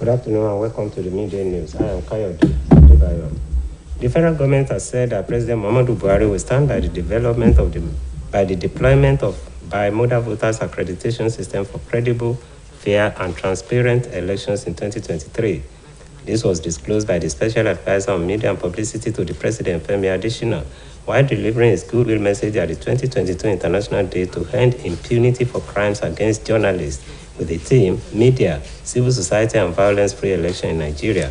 Good afternoon and welcome to the Midday News. I am Kayode Adebayo. The federal government has said that President Muhammadu Buhari will stand by the deployment of bimodal voters accreditation system for credible, fair, and transparent elections in 2023. This was disclosed by the special advisor on media and publicity to the President, Femi Adesina, while delivering his goodwill message at the 2022 International Day to End Impunity for Crimes Against Journalists with the theme Media, Civil Society and Violence-Free Election in Nigeria.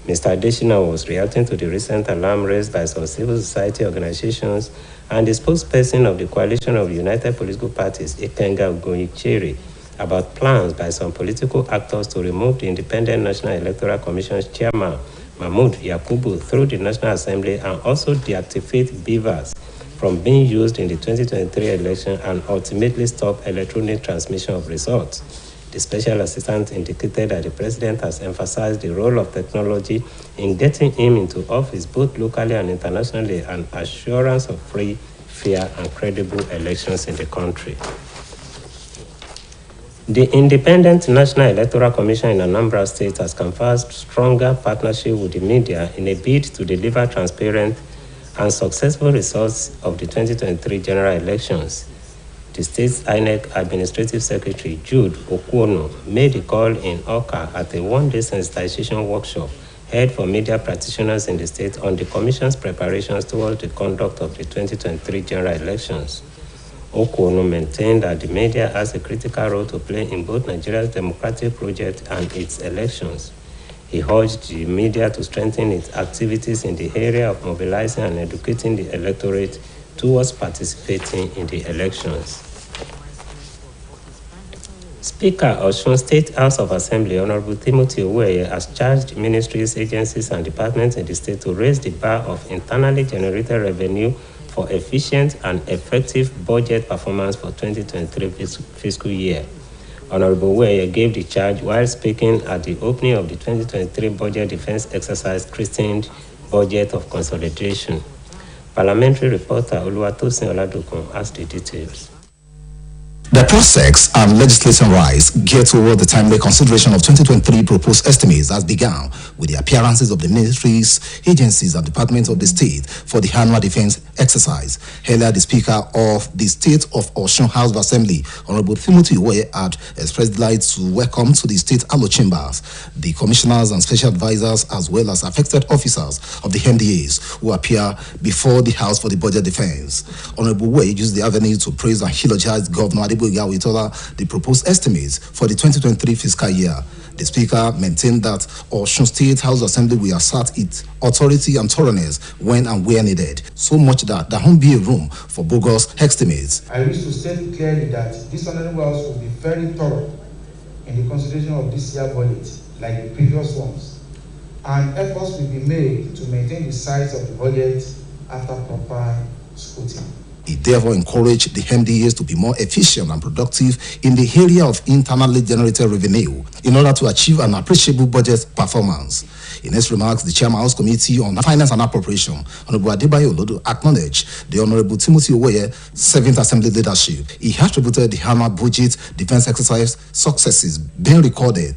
Mr. Adesina was reacting to the recent alarm raised by some civil society organizations and the spokesperson of the Coalition of United Political Parties, Ikenga Ugoyichere, about plans by some political actors to remove the Independent National Electoral Commission's chairman, Mahmood Yakubu, through the National Assembly and also deactivate beavers from being used in the 2023 election and ultimately stop electronic transmission of results. The special assistant indicated that the president has emphasized the role of technology in getting him into office both locally and internationally and assurance of free, fair, and credible elections in the country. The Independent National Electoral Commission in Anambra State has canvassed stronger partnership with the media in a bid to deliver transparent and successful results of the 2023 general elections. The state's INEC Administrative Secretary Jude Okuono made the call in Oka at a one-day sensitization workshop held for media practitioners in the state on the Commission's preparations towards the conduct of the 2023 general elections. Okuono maintained that the media has a critical role to play in both Nigeria's democratic project and its elections. He urged the media to strengthen its activities in the area of mobilizing and educating the electorate towards participating in the elections. Speaker of Osun State House of Assembly, Honorable Timothy Oweye, has charged ministries, agencies, and departments in the state to raise the bar of internally generated revenue for efficient and effective budget performance for 2023 fiscal year. Honorable Oweye gave the charge while speaking at the opening of the 2023 budget defense exercise christened Budget of Consolidation. Parliamentary reporter Oluwatosin Oladokun has the details. The process and legislation rise geared toward the timely consideration of 2023 proposed estimates has begun with the appearances of the ministries, agencies, and departments of the state for the annual defense exercise. Earlier, the Speaker of the State of Osun House of Assembly, Honorable Timothy Oweye, had expressed delight to welcome to the state Alo chambers the commissioners and special advisors as well as affected officers of the MDAs who appear before the House for the budget defense. Honorable Oweye used the avenue to praise and eulogize Governor the proposed estimates for the 2023 fiscal year. The Speaker maintained that Osun State House Assembly will assert its authority and thoroughness when and where needed, so much that there won't be a room for bogus estimates. I wish to state clearly that this Honorable House will be very thorough in the consideration of this year's budget, like the previous ones, and efforts will be made to maintain the size of the budget after proper scrutiny. It therefore encouraged the MDAs to be more efficient and productive in the area of internally generated revenue in order to achieve an appreciable budget performance. In his remarks, the Chairman House Committee on Finance and Appropriation, Honorable Adebayo Olodo, acknowledged the Honorable Timothy Oweye 7th Assembly leadership. He attributed the annual budget defense exercise successes being recorded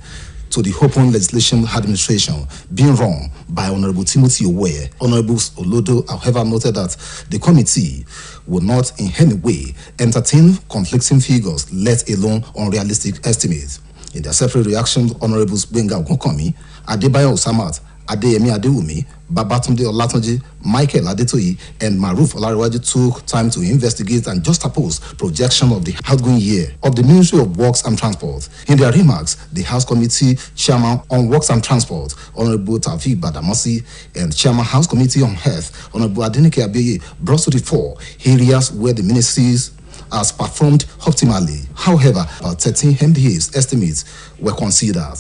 to the open legislation administration being run by Honorable Timothy Oweye. Honorable Olodo, however, noted that the committee will not in any way entertain conflicting figures, let alone unrealistic estimates. In their separate reactions, Honorables Benga Ogunkomi, Adebayo Osamat, Adeyemi Adewumi, Babatunde Olatunji, Michael Adetoyi, and Maruf Olariwaju took time to investigate and juxtapose projection of the outgoing year of the Ministry of Works and Transport. In their remarks, the House Committee Chairman on Works and Transport, Honorable Taufik Badamasi, and Chairman House Committee on Health, Honorable Adenike Abeye, brought to the fore areas where the ministries has performed optimally. However, about 13 MDAs estimates were considered.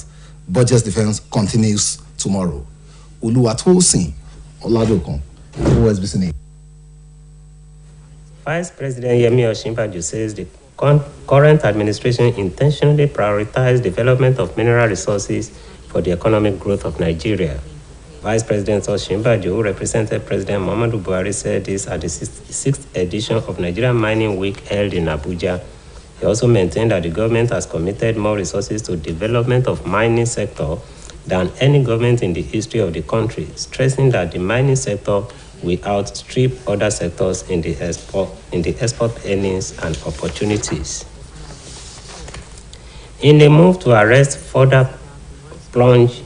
Budget defense continues tomorrow. Oluwatosin Oladokun, OSBC News. Vice President Yemi Osinbajo says the current administration intentionally prioritized development of mineral resources for the economic growth of Nigeria. Vice President Osinbajo, who represented President Muhammadu Buhari, said this at the 6th edition of Nigerian Mining Week held in Abuja. He also maintained that the government has committed more resources to development of mining sector than any government in the history of the country, stressing that the mining sector will outstrip other sectors in the export earnings and opportunities. In a move to arrest further plunge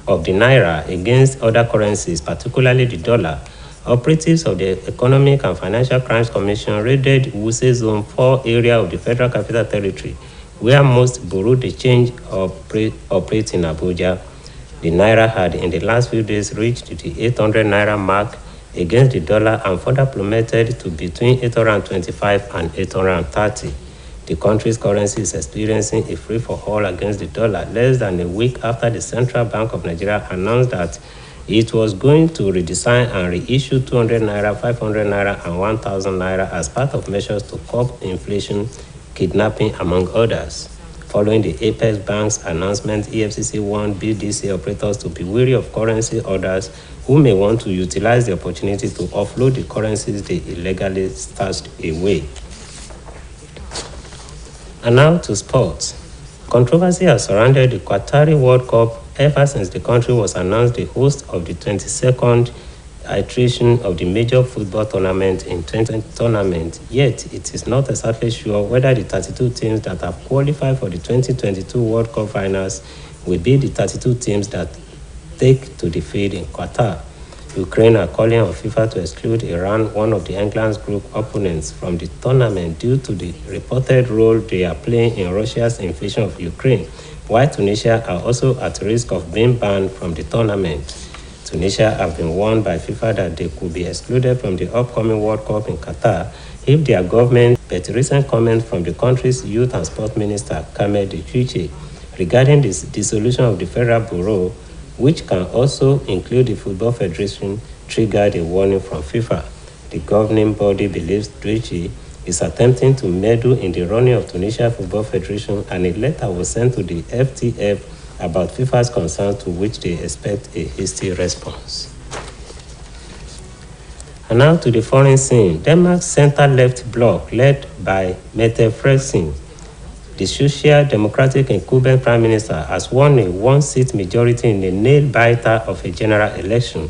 of the naira against other currencies, particularly the dollar, operatives of the Economic and Financial Crimes Commission raided Wuse Zone 4 area of the Federal Capital Territory, where most bureau de change operate in Abuja. The naira had in the last few days reached the 800 naira mark against the dollar and further plummeted to between 825 and 830. The country's currency is experiencing a free-for-all against the dollar less than a week after the Central Bank of Nigeria announced that it was going to redesign and reissue 200 naira, 500 naira, and 1,000 naira as part of measures to curb inflation, kidnapping, among others. Following the Apex Bank's announcement, EFCC warned BDC operators to be wary of currency orders who may want to utilize the opportunity to offload the currencies they illegally stashed away. And now to sports. Controversy has surrounded the Qatari World Cup ever since the country was announced the host of the 22nd iteration of the major football tournament in 2020 tournament. Yet, it is not exactly sure whether the 32 teams that have qualified for the 2022 World Cup finals will be the 32 teams that take to the field in Qatar. Ukraine are calling on FIFA to exclude Iran, one of the England's group opponents, from the tournament due to the reported role they are playing in Russia's invasion of Ukraine, while Tunisia are also at risk of being banned from the tournament. Tunisia have been warned by FIFA that they could be excluded from the upcoming World Cup in Qatar if their government, but recent comments from the country's youth and sport minister, Kamel Dichuche, regarding the dissolution of the Federal Bureau, which can also include the Football Federation, triggered a warning from FIFA. The governing body believes Dichuche is attempting to meddle in the running of Tunisia Football Federation, and a letter was sent to the FTF about FIFA's concerns, to which they expect a hasty response. And now to the foreign scene. Denmark's center-left bloc, led by Mette Frederiksen, the Social Democratic incumbent prime minister, has won a one-seat majority in a nail-biter of a general election.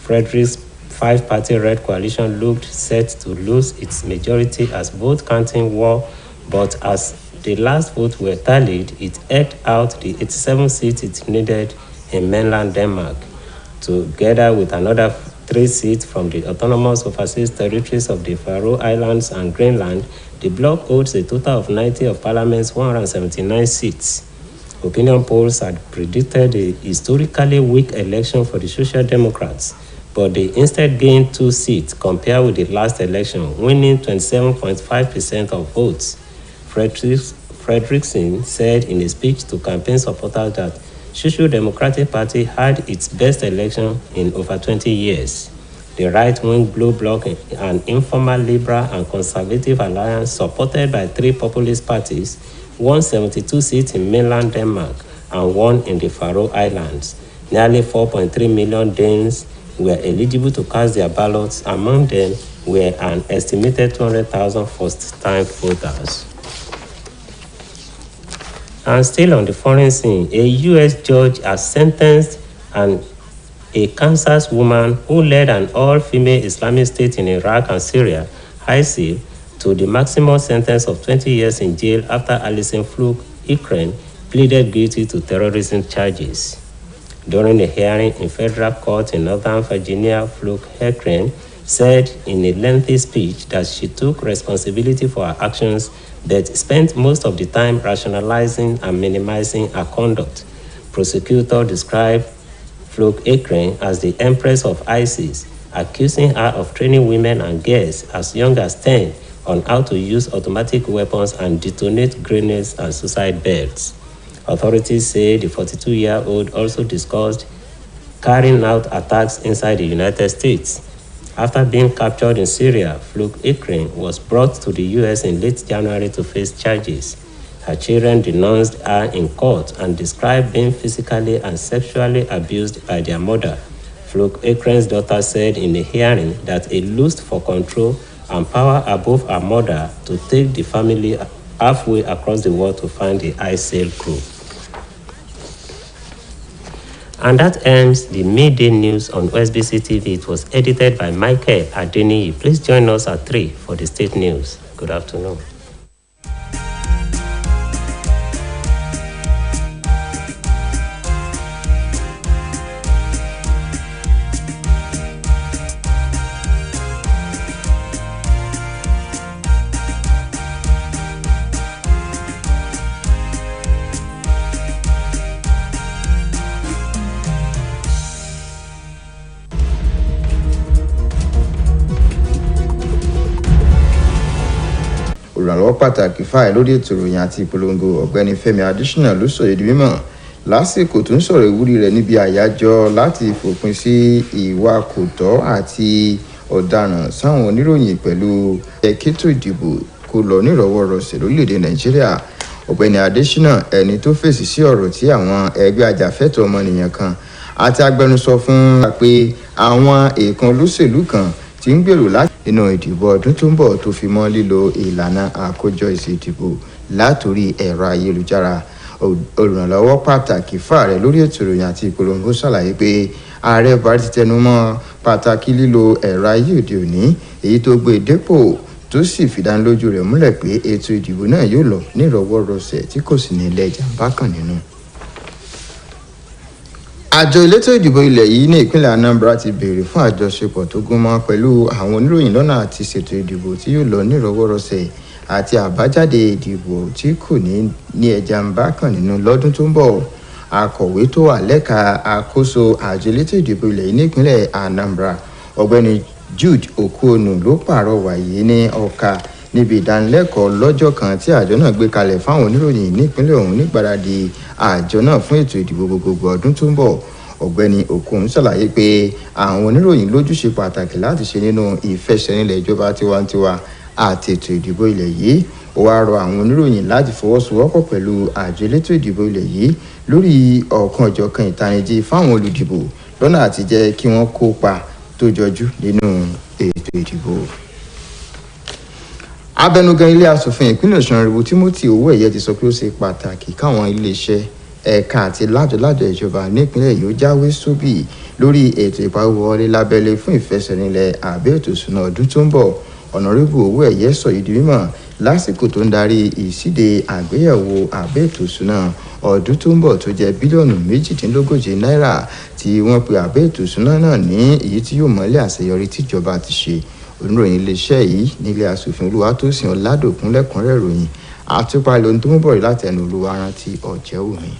Frederiksen's five-party Red Coalition looked set to lose its majority as vote counting were, but as the last votes were tallied, it eked out the 87 seats it needed in mainland Denmark, together with another 3 seats from the autonomous overseas territories of the Faroe Islands and Greenland. The bloc holds a total of 90 of Parliament's 179 seats. Opinion polls had predicted a historically weak election for the Social Democrats, but they instead gained 2 seats compared with the last election, winning 27.5% of votes. Frederiksen said in a speech to campaign supporters that Social Democratic Party had its best election in over 20 years. The right-wing Blue Bloc, an informal liberal and conservative alliance supported by 3 populist parties, won 72 seats in mainland Denmark and 1 in the Faroe Islands. Nearly 4.3 million Danes were eligible to cast their ballots. Among them were an estimated 200,000 first-time voters. And still on the foreign scene, a U.S. judge has sentenced a Kansas woman who led an all-female Islamic state in Iraq and Syria, ISIL, to the maximum sentence of 20 years in jail after Alison Fluke Ekren pleaded guilty to terrorism charges. During a hearing in federal court in Northern Virginia, Fluke Ekren said in a lengthy speech that she took responsibility for her actions but spent most of the time rationalizing and minimizing her conduct. Prosecutor described Fluke Ekren as the empress of ISIS, accusing her of training women and girls as young as 10 on how to use automatic weapons and detonate grenades and suicide belts. Authorities say the 42-year-old also discussed carrying out attacks inside the United States. After being captured in Syria, Fluke Ekren was brought to the U.S. in late January to face charges. Her children denounced her in court and described being physically and sexually abused by their mother. Fluke Ekren's daughter said in a hearing that a lust for control and power above her mother to take the family halfway across the world to find the ISIL group. And that ends the midday news on OSBC TV. It was edited by Michael Adeniyi. Please join us at 3 for the state news. Good afternoon. olùrànlọ́wọ́ pàtàkì fáì lórí ètò ìròyìn àti ìpolongo ọ̀gbẹ́ni Fẹ́mi Adésínà ló sọ èdè mímọ̀ lásìkò tó ń sọ̀rọ̀ ìwúrí rẹ̀ níbi àyájọ́ láti fòpin sí ìwà kò tọ́ àti ọ̀daràn sáwọn oníròyìn pẹ̀lú ẹ̀kẹ́tò ìdìbò kó lọ nírọ̀wọ́rọsẹ̀ lórílẹ̀‐èdè Nàìjíríà. ọ̀gbẹ́ni Adésínà ẹni tó fèsì sí ọ̀rọ̀ tí àwọn ẹgbẹ́ ajàfẹ́tọ̀ọ́ ọmọnìyàn kan àti agbẹnusọ fún pé àwọn èèkàn olóṣèlú kan tí ń gbèrò láti nínú ìdìbò ọdún tó ń bọ̀ tó fi mọ́ lílo ìlànà àkójọ ìṣèdìbò látòrí ẹ̀rọ ayélujára. olùrànlọ́wọ́ pàtàkì fáàrẹ lórí ètò ìròyìn àti ìpolongo ṣàlàyé pé ààrẹ Buhari ti tẹnu mọ́ pàtàkì lílo ẹ̀rọ ayé òde òní èyí tó gbé dépò tó sì fìdánilójú rẹ̀ múlẹ̀ pé ètò ìdìbò náà yóò lọ nírọ̀wọ́rọsẹ̀ tí kò sì ní ilẹ̀ ìjàmbá kan nínú. àjọ elétò ìdìbò ilẹ̀ yìí ní ìpínlẹ̀ Anambra ti béèrè fún àjọṣepọ̀ tó gúnmọ́ pẹ̀lú àwọn oníròyìn lọ́nà àti ṣètò ìdìbò tí yóò lọ nírọ̀wọ́rọsẹ̀ àti àbájáde ìdìbò tí kò ní ẹja ń bá kàn nínú lọ́dún tó ń bọ̀. akọ̀wé tó wà lẹ́ka àkóso àjọ elétò ìdìbò ilẹ̀ yìí ní ìpínlẹ̀ Anambra ọ̀gbẹ́ni Jude Okoonu ló pàrọwà yìí ní Ọ̀ka níbi ìdánilẹ́kọ̀ọ́ lọ́jọ́ kan tí àjọ náà gbé kalẹ̀ fáwọn oníròyìn nípínlẹ̀ ọ̀hún nígbàradì àjọ náà fún ètò ìdìbò gbogbogbò ọdún tó ń bọ̀. ọ̀gbẹ́ni Okoonu ṣàlàyé pé àwọn oníròyìn lójúṣe pàtàkì láti ṣe nínú ìfẹsẹ̀rinlẹ̀ ìjọba tiwantiwa àti ètò ìdìbò ilẹ̀ yìí. ó wáá rọ àwọn oníròyìn láti fọwọ́sowọ́pọ̀ pẹ̀lú àjọ elétò ìdìbò ilẹ̀ yìí lórí ọ̀kan-ò-jọ̀kan ìtanijí fáwọn olùdìbò lọ́nà àti jẹ́ kí wọ́n kópa tó jọjú nínú ètò ìdìbò. abẹnugan ilé asòfin ìpínlẹ̀ Ọ̀ṣun Honorable Timothy Owóẹ̀yẹ ti sọ pé ó ṣe pàtàkì káwọn iléeṣẹ́ ẹ̀ka àti lájọ̀lájọ̀ ìjọba nípínlẹ̀ yìí ó jáwé sóbì lórí ètò ìpawówọlé lábẹ́lé fún ìfẹsẹ̀rinlẹ̀ àbẹ́ ètò ìṣúná ọdún tó ń bọ̀. Honorable Owóẹ̀yẹ sọ yìí di mímọ̀ lásìkò tó ń darí ìsíde àgbéyẹ̀wò àbẹ́ ètò ìṣúná ọdún tó ń bọ̀ tó jẹ́ bílíọ̀nù 142 náírà tí wọ́n pe àbẹ́ ètò ìṣúná náà ní èyí tí yóò mọ́lẹ̀ àṣeyọrí tíjọba ti ṣe. oníròyìn iléeṣẹ́ yìí nílé asòfin Olúwatósìn Ọládòkun lẹ́kùnrẹ́rẹ́ ìròyìn àtúpalẹ̀ ohun tó ń bọ̀ láti ẹnu Olúwarántí Ọ̀jẹ́wùmí.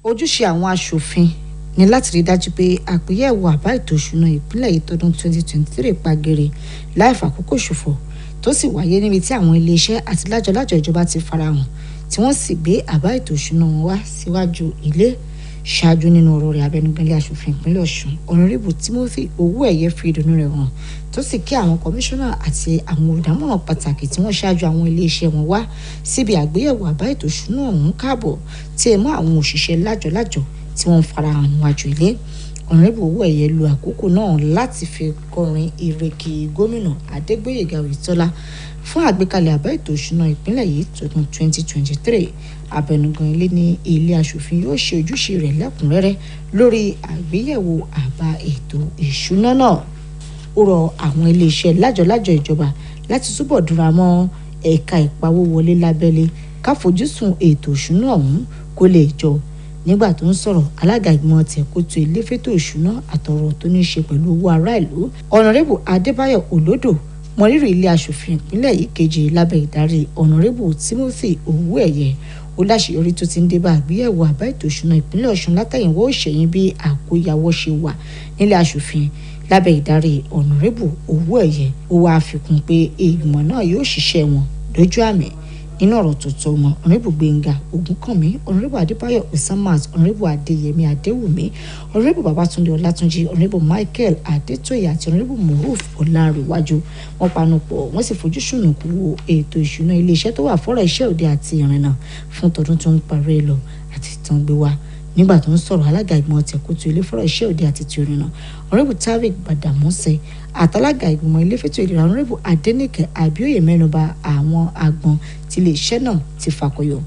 ojúṣe àwọn aṣòfin ní láti rí dájú pé àgbéyẹ̀wò àbá ètò ìṣúná ìpínlẹ̀ yìí tọdún 2023 pagere láì fàkókò ṣòfò tó sì wáyé níbi tí àwọn iléeṣẹ́ àti lájọlájọ ìjọba ti farahàn tí wọ́n sì gbé àbá ètò ìṣúná wọn wá síwájú ilé. ṣáájú nínú ọ̀rọ̀ rẹ̀ abẹnugan ilé aṣòfin ìpínlẹ̀ Ọ̀ṣun Honorable Timothy Owóẹ̀yẹ fi ìdùnnú rẹ̀ hàn tó sì kí àwọn kọmíṣánná àti àwọn olùdámọ̀ràn pàtàkì tí wọ́n ṣáájú àwọn iléeṣẹ́ wọn wá síbi àgbéyẹ̀wò àbá ètò ìṣúná ọ̀hún káàbọ̀ tí ẹ mọ́ àwọn òṣìṣẹ́ lájọlájọ tí wọ́n farahàn níwájú ilé. Honorable Owóẹ̀yẹ lo àkókò náà láti fi kọrin ìrèké gómìnà Adégbóyèga Oyètọ́lá fún àgbékalẹ̀ àbá ètò ìṣúná ìpínlẹ̀ yìí tọdún 2023. abẹnugan ilé ní ilé aṣòfin yóò ṣe ojúṣe rẹ̀ lẹ́kùnrẹ́rẹ́ lórí àgbéyẹ̀wò àbá ètò ìṣúná náà. ó rọ àwọn iléeṣẹ́ lájọlájọ ìjọba láti túbọ̀ dúnra mọ́ ẹ̀ka ìpawówọlé lábẹ́lé káfojúsùn ètò ìṣúná ọ̀hún kó lè jọ. nígbà tó ń sọ̀rọ̀ alága ìgbìmọ̀ tẹ̀kótó ilé fétò ìṣúná àtọ̀rọ̀ tó ní í ṣe pẹ̀lú owó ará ìlú Honorable Adébáyọ̀ Olódò mọrírì ilé aṣòfin ìpínlẹ̀ yìí kejì lábẹ́ ìdarí Honorable Timothy Owóẹ̀yẹ ó láṣeyọrí tó ti ń dé bá àgbéyẹ̀wò àbá ètò ìṣúná ìpínlẹ̀ Ọ̀ṣun látẹ̀yìnwó òṣèyìn bí àkóyawọ́ ṣe wà nílé aṣòfin lábẹ́ ìdarí Honorable Owóẹ̀yẹ. ó wáá fi kún pé ìgbìmọ̀ náà yóò ṣiṣẹ́ wọn lójú àmì. nínú ọ̀rọ̀ tó tọ́ wọn Honorable Gbénga Ògúnkànmí Honorable Adébáyọ̀ Osamas Honorable Adéyẹmí Adéwùmí Honorable Babátúndé Ọlátúnjí Honorable Michael Adétóyè àti Honorable Moruf Ọlárẹ̀wájú wọ́n panupọ̀ wọ́n sì fojú sùnùkù wo ètò ìṣúná iléeṣẹ́ tó wà fọ́rọ̀ iṣẹ́ òde àti ìrìnnà fún tọdún tó ń parí lọ àti tán gbé wá nígbà tó ń sọ̀rọ̀ alága ìgbìmọ̀ tẹ̀kútù ilé fọ́rọ̀ iṣẹ́ òde àti ti òrìnnà ọ̀rẹ́bù Taofeek Badamọ́sẹ̀ àtàlága ìgbìmọ̀ ilé fẹ́tò ìlera ọ̀rẹ́bù Adéníkẹ́ Abíóyè mẹ́nuba àwọn agbọn tí iléeṣẹ́ náà ti fakọyọ.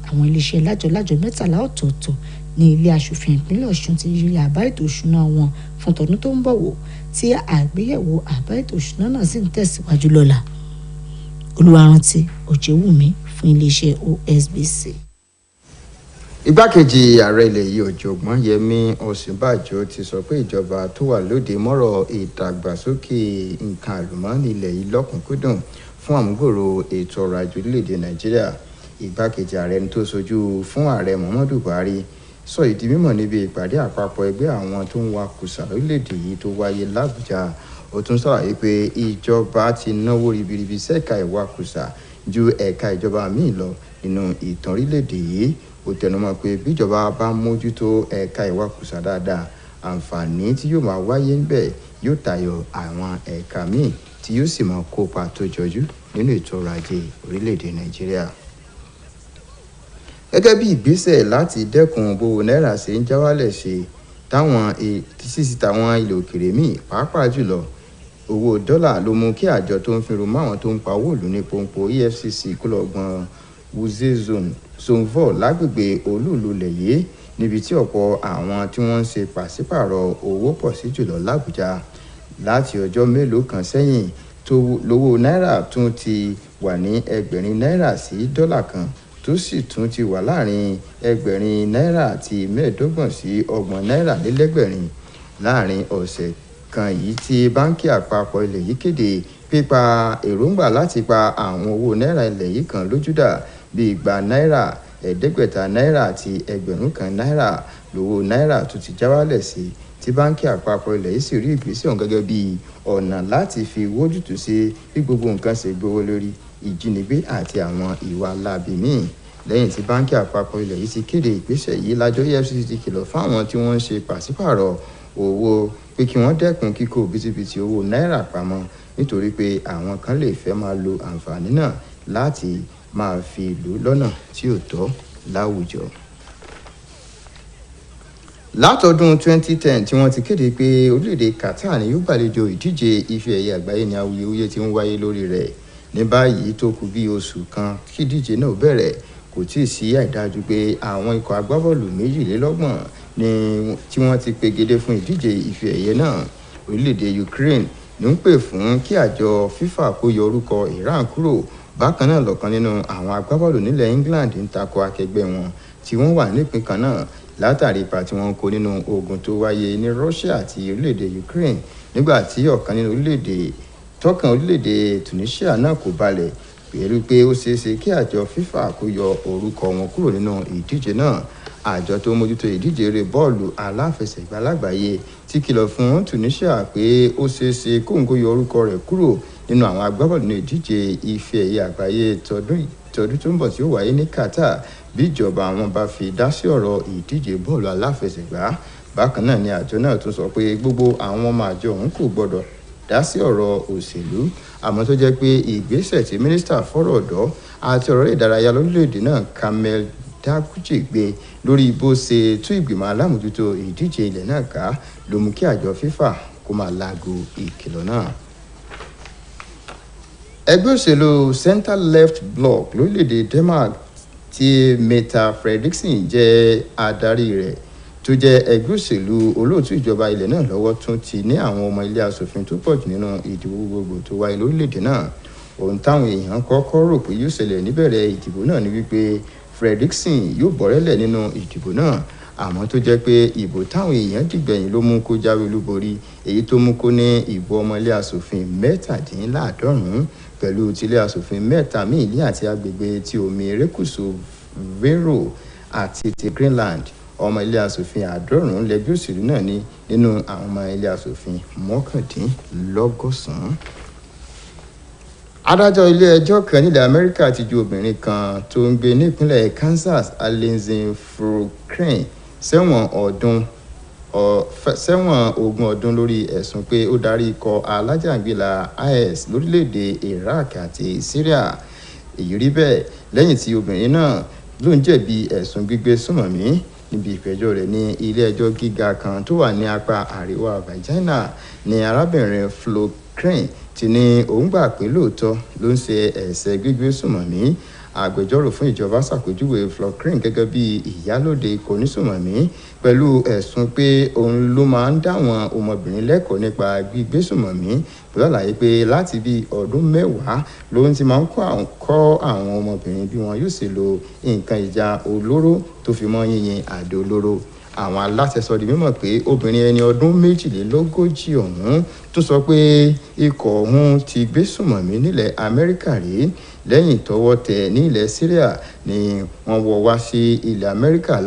Àwọn iléeṣẹ́ lájọ 13 ọ̀tọ̀ọ̀tọ̀ ní ilé aṣòfin ìpínlẹ̀ Ọ̀ṣun ti yí àbá ètò òṣùná wọn fún tọdún tó ń bọ̀ wò tí àgbéyẹ̀wò àbá ètò òṣùná náà sì ń tẹ̀síwájú lọ́la. Olúwarántí Òjèwùmí fún iléeṣẹ́ OSBC. Igbákejì ààrẹ ilẹ̀ yìí ọ̀jọ̀gbọ́n Yẹmí Ọ̀ṣínbàjò ti sọ pé ìjọba tó wà lóde mọ́rọ̀ ìdàgbàsókè nǹkan àlùmọ́ọ́nì ilẹ̀ yìí lọ́kùnkúndùn fún àmúgbòòrò ètò ọrọ̀ ajé orílẹ̀-èdè Nàìjíríà. Igbákejì ààrẹ ẹni tó sojú fún ààrẹ Muhammadu Buhari sọ ìdí mímọ̀ níbi ìpàdé àpapọ̀ ẹgbẹ́ àwọn tó ń wakùsà lórílẹ̀-èdè yìí tó wáyé l'Àbújá. Ó tún ṣàlàyé pé ìjọba ti náwó ribiribi sẹ́ka ìwakùsà ju ẹ̀ka ìjọba míì lọ nínú ìtàn orílẹ̀-èdè yìí. Ó tẹnumọ́ pé bíjọba bá mójútó ẹ̀ka ìwakùsà dáadáa, àǹfààní tí yóò máa wáyé ńbẹ̀ yóò tayọ àwọn ẹ̀ka míì tí yóò sì máa kópa tó jọjú nínú ètò ọrọ̀ ajé orílẹ̀-èdè Nàìjíríà. Gẹ́gẹ́ bí ìgbésẹ̀ láti dẹ́kun bówó náírà ṣe ń já wálẹ̀ ṣe táwọn ilẹ̀ òkèrè míì pàápàá jùlọ owó dọ́là ló mú kí àjọ tó ń finro máwọn tó ń pa owó ìlú ní pọ́npọ́ EFCC kó lọ gbọ́n Wuse Zonvo lágbègbè olúùlú ilẹ̀ yìí níbi tí ọ̀pọ̀ àwọn tí wọ́n ń ṣe pàṣípààrọ̀ owó pọ̀ sí jùlọ l'Àbújá. Láti ọjọ́ mélòó kan sẹ́yìn tó lówó náírà tún ti wà ní ẹgbẹ̀rin náírà sí dọ́là kan tó sì tún ti wà láàrin ẹgbẹ̀rin náírà àti mẹ́ẹ̀ẹ́dọ́gbọ̀n sí ọgbọ̀n náírà lélẹ́gbẹ̀rin. Láàrin ọ̀sẹ̀ kan yìí tí báńkì àpapọ̀ ilẹ̀ yìí kéde pípa èròǹgbà láti pa àwọn owó náírà ilẹ̀ yìí kan lójúdà bíi igba náírà, ẹ̀ẹ́dẹ́gbẹ̀ta náírà àti ẹgbẹ̀rún kan náírà lówó náírà tó ti já wálẹ̀ sí, tí báńkì àpapọ̀ ilẹ̀ yìí sì rí ìgbésẹ̀ ọ̀hún gẹ́gẹ́ bí ọ̀nà láti fi wójútùú sí bí gbogbo nǹkan ṣe gbówó lórí, ìjínigbé àti àwọn ìwà láabi míì. Lẹ́yìn tí báńkì àpapọ̀ ilẹ̀ yìí ti kéde ìgbésẹ̀ yìí, lájọ EFCC ti kìlọ̀ fáwọn tí wọ́n ń ṣe pàṣípààrọ̀ owó pé kí wọ́n dẹ́kun kíkó bítíbitì owó náírà pamọ́ nítorí pé àwọn kan lè fẹ́ máa lo àǹfààní náà láti máa fi lò lọ́nà tí ò tọ́ láwùjọ. Látọdún 2010 tí wọ́n ti kéde pé orílẹ̀-èdè Qatar ni yóò gbàlejò ìdíje ife ẹ̀yẹ àgbáyé ní awuyewuye tí ń wáyé lórí rẹ̀. Ní báyìí tó kù bí oṣù kan kí ìdíje náà bẹ̀rẹ̀, kò tíì sí àìdájú pé àwọn ikọ̀ agbábọ́ọ̀lù 22 ni tí wọ́n ti pegedé fún ìdíje ife ẹ̀yẹ náà. Orílẹ̀-èdè Ukraine ní ń pè fún kí àjọ FIFA kó yọ orúkọ Iran kúrò. Bákan náà lọ́kan nínú àwọn agbábọ́ọ̀lù nílẹ̀ England ń tako akẹgbẹ́ wọn tí wọ́n wà nípìn kan náà látàrí ipa tí wọ́n kó nínú ogun tó wáyé ní Russia àti orílẹ̀-èdè Ukraine, nígbà tí ọ̀kan nínú orílẹ̀-èdè Tunisia náà kò balẹ̀ pẹ̀lú pé ó ṣeéṣe kí àjọ FIFA kó yọ orúkọ wọn kúrò nínú ìdíje náà. Àjọ tó mójútó ìdíje eré bọ́ọ̀lù aláfẹsẹ̀gbá lágbàáyé ti kìlọ̀ fún Tunisia pé ó ṣeéṣe kóun kó yọ orúkọ rẹ̀ kúrò nínú àwọn agbábọ́ọ̀lù ní ìdíje ife ẹ̀yẹ àgbáyé tọdún tó ń bọ̀ tí ó wáyé ní Qatar bí ìjọba àwọn bá fi dá sí ọ̀rọ̀ ìdíje bọ́ọ̀lù aláfẹsẹ̀gbá. Bákan náà ni àjọ náà tún sọ pé gbogbo àwọn ọmọ àjọ ọ̀hún kò gbọdọ̀ dá sí ọ̀rọ̀ òṣèlú, àmọ́ tó jẹ́ pé ìgbésẹ̀ tí mínísítà fọ́rọ̀ ọ̀dọ́ àti ọ̀rọ̀ ìdárayá lórílẹ̀‐èdè náà Kamel Daguchi gbé lórí bó ṣe tú ìgbìmọ̀ alámòjútó ìdíje ilẹ̀ náà ká ló mú kí àjọ FIFA kó máa laago ìkìlọ̀ náà. Ẹgbẹ́ òṣèlú Center Left Bloc lórílẹ̀‐èdè Denmark tí Mette Frederiksen jẹ́ adarí rẹ̀ tó jẹ́ ẹgbẹ́ òṣèlú olóòtú ìjọba ilẹ̀ náà lọ́wọ́ tún ti ní àwọn ọmọ ilé aṣòfin tó pọ̀jù nínú ìdìbò gbogbo tó wáyé lórílẹ̀‐èdè náà. Ohun táwọn èèyàn kọ́kọ́ rò pé yóò ṣẹlẹ̀ níbẹ̀rẹ̀ ìdìbò náà ni wípé Frederiksen yóò bọ́rẹ́lẹ̀ nínú ìdìbò náà, àmọ́ tó jẹ́ pé ìbò táwọn èèyàn dìgbẹ̀yìn ló mú kó jáwé olúborí, èyí tó mú kó ní ìbò ọmọ ilé aṣòfin 17 pẹ̀lú ti ilé aṣòfin 3 míì ní àti agbègbè ti omi erékùṣù Vero àti ti Greenland. Ọmọ ilé aṣòfin 90 lẹgbẹ́ òṣèlú náà ní nínú àwọn ọmọ ilé aṣòfin 99. Adájọ́ ilé ẹjọ́ kan nílẹ̀ Amẹ́ríkà ti ju obìnrin kan tó ń gbé nípínlẹ̀ Kansas, Lindsey Crane, sẹ́wọ̀n 20 ọdún lórí ẹ̀sùn pé ó darí ikọ̀ alájàngbìlà IS lórílẹ̀‐èdè Iraq àti Syria. Èyí rí bẹ́ẹ̀ lẹ́yìn tí obìnrin náà ló ń jẹ̀bi ẹ̀sùn gbígbé sùnmọ̀mí níbi ìpẹ̀jọ́ rẹ̀ ní ilé ẹjọ́ gíga kan tó wà ní apá àríwá Virginia ní arábìnrin Flo Crane ti ní òun gbà pé lóòótọ́ ló ń ṣe ẹ̀ṣẹ̀ gbígbé sùnmọ̀mí. Agbẹjọ́rò fún ìjọba ṣàpèjúwe Flo Crane gẹ́gẹ́ bí ìyálóde kònísùnmọ̀mí pẹ̀lú ẹ̀sùn pé òun ló máa ń dáwọn ọmọbìnrin lẹ́kọ̀ọ́ nípa gbígbé sùnmọ̀mí pẹ̀lú àlàyé pé láti bí ọdún mẹ́wàá ló ti máa ń kọ́ àwọn ọmọbìnrin bí wọn yóò ṣe lo nǹkan ìjà olóró tó fi mọ́ yíyin àdó olóró. Àwọn aláṣẹ sọ di mímọ̀ pé obìnrin ẹni ọdún 42 ọ̀hún tún sọ pé ikọ̀ ọ̀hún ti gbé sùnmọ̀mí nílẹ̀ Amẹ́ríkà rí lẹ́yìn tọ́wọ́ tẹ̀ ní ilẹ̀ Syria ni wọ́n wọ́ wá sí ilẹ̀ Amẹ́ríkà